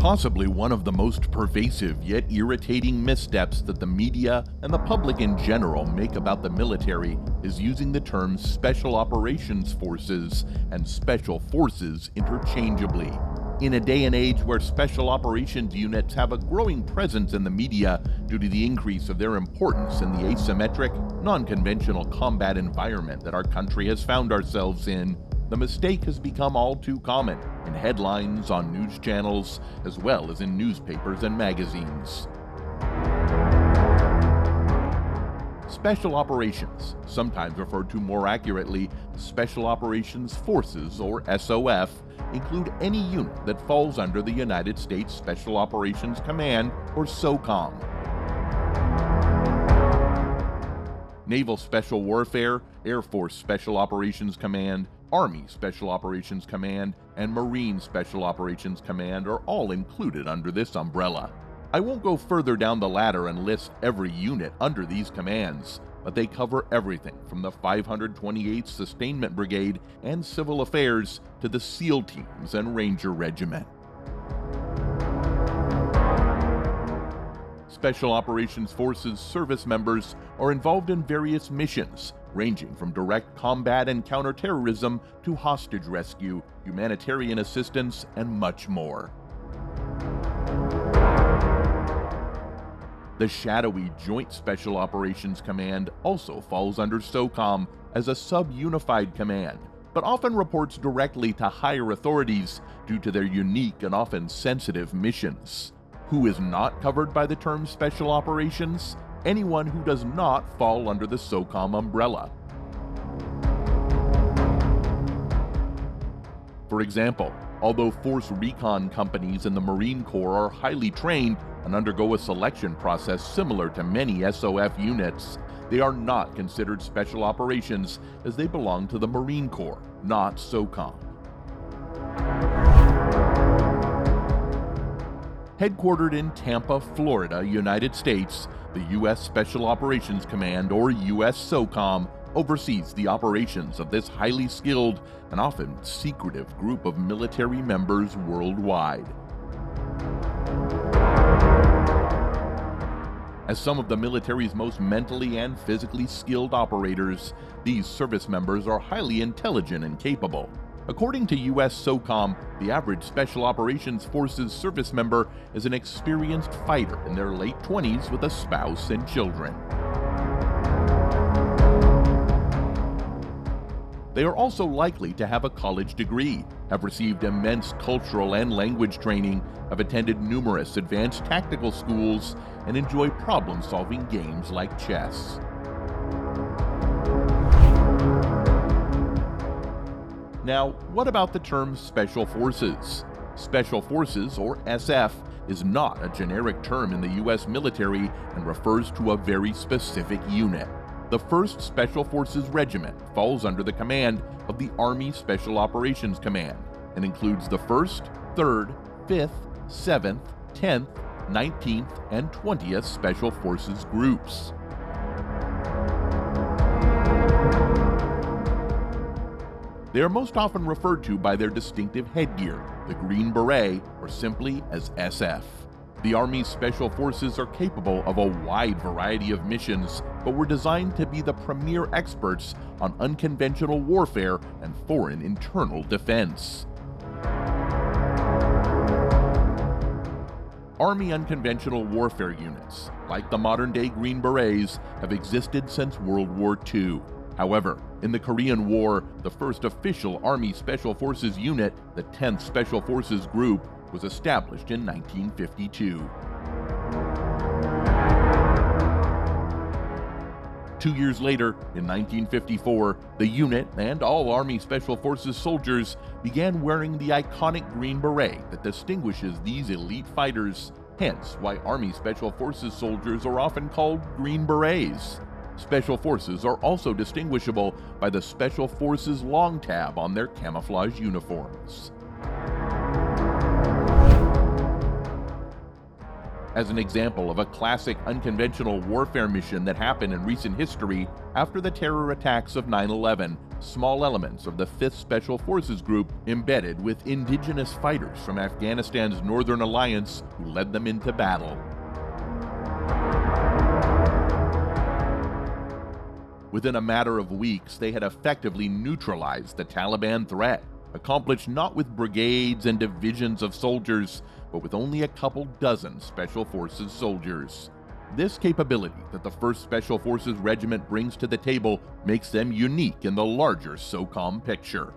Possibly one of the most pervasive yet irritating missteps that the media and the public in general make about the military is using the terms Special Operations Forces and Special Forces interchangeably. In a day and age where special operations units have a growing presence in the media due to the increase of their importance in the asymmetric, non-conventional combat environment that our country has found ourselves in, the mistake has become all too common in headlines, on news channels, as well as in newspapers and magazines. Special Operations, sometimes referred to more accurately Special Operations Forces or SOF, include any unit that falls under the United States Special Operations Command or SOCOM. Naval Special Warfare, Air Force Special Operations Command, Army Special Operations Command, and Marine Special Operations Command are all included under this umbrella. I won't go further down the ladder and list every unit under these commands, but they cover everything from the 528th Sustainment Brigade and Civil Affairs to the SEAL Teams and Ranger Regiment. Special Operations Forces service members are involved in various missions, ranging from direct combat and counterterrorism to hostage rescue, humanitarian assistance, and much more. The shadowy Joint Special Operations Command also falls under SOCOM as a sub-unified command, but often reports directly to higher authorities due to their unique and often sensitive missions. Who is not covered by the term Special Operations? Anyone who does not fall under the SOCOM umbrella. For example, although force recon companies in the Marine Corps are highly trained and undergo a selection process similar to many SOF units, they are not considered special operations as they belong to the Marine Corps, not SOCOM. Headquartered in Tampa, Florida, United States, the U.S. Special Operations Command, or U.S. SOCOM, oversees the operations of this highly skilled and often secretive group of military members worldwide. As some of the military's most mentally and physically skilled operators, these service members are highly intelligent and capable. According to U.S. SOCOM, the average Special Operations Forces service member is an experienced fighter in their late 20s with a spouse and children. They are also likely to have a college degree, have received immense cultural and language training, have attended numerous advanced tactical schools, and enjoy problem-solving games like chess. Now, what about the term Special Forces? Special Forces, or SF, is not a generic term in the U.S. military and refers to a very specific unit. The 1st Special Forces Regiment falls under the command of the Army Special Operations Command and includes the 1st, 3rd, 5th, 7th, 10th, 19th, and 20th Special Forces groups. They are most often referred to by their distinctive headgear, the Green Beret, or simply as SF. The Army's Special Forces are capable of a wide variety of missions, but were designed to be the premier experts on unconventional warfare and foreign internal defense. Army unconventional warfare units, like the modern-day Green Berets, have existed since World War II. However, in the Korean War, the first official Army Special Forces unit, the 10th Special Forces Group, was established in 1952. 2 years later, in 1954, the unit and all Army Special Forces soldiers began wearing the iconic Green Beret that distinguishes these elite fighters, hence why Army Special Forces soldiers are often called Green Berets. Special Forces are also distinguishable by the Special Forces long tab on their camouflage uniforms. As an example of a classic unconventional warfare mission that happened in recent history, after the terror attacks of 9/11, small elements of the 5th Special Forces Group embedded with indigenous fighters from Afghanistan's Northern Alliance who led them into battle. Within a matter of weeks, they had effectively neutralized the Taliban threat, accomplished not with brigades and divisions of soldiers, but with only a couple dozen Special Forces soldiers. This capability that the 1st Special Forces Regiment brings to the table makes them unique in the larger SOCOM picture.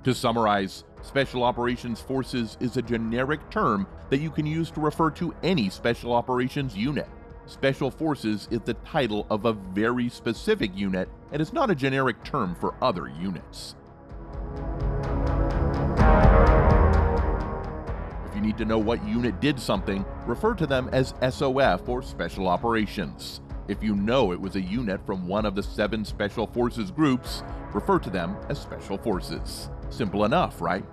To summarize, Special Operations Forces is a generic term that you can use to refer to any Special Operations unit. Special Forces is the title of a very specific unit and is not a generic term for other units. If you need to know what unit did something, refer to them as SOF or Special Operations. If you know it was a unit from one of the 7 Special Forces groups, refer to them as Special Forces. Simple enough, right?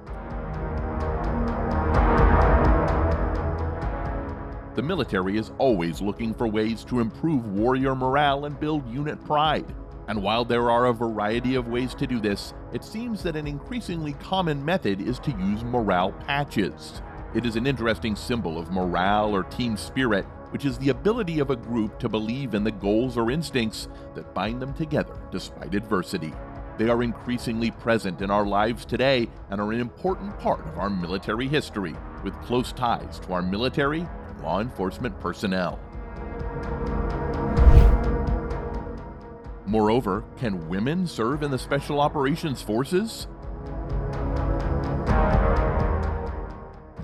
The military is always looking for ways to improve warrior morale and build unit pride. And while there are a variety of ways to do this, it seems that an increasingly common method is to use morale patches. It is an interesting symbol of morale or team spirit, which is the ability of a group to believe in the goals or instincts that bind them together despite adversity. They are increasingly present in our lives today and are an important part of our military history, with close ties to our military and law enforcement personnel. Moreover, can women serve in the Special Operations Forces?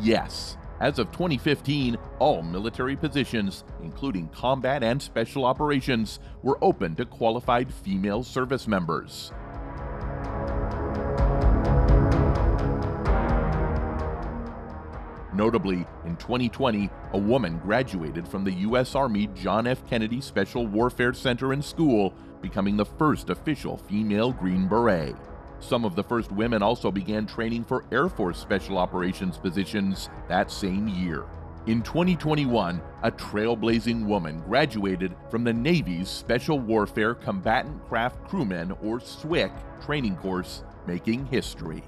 Yes. As of 2015, all military positions, including combat and special operations, were open to qualified female service members. Notably, in 2020, a woman graduated from the U.S. Army John F. Kennedy Special Warfare Center and School, becoming the first official female Green Beret. Some of the first women also began training for Air Force Special Operations positions that same year. In 2021, a trailblazing woman graduated from the Navy's Special Warfare Combatant Craft Crewmen, or SWCC, training course, making history.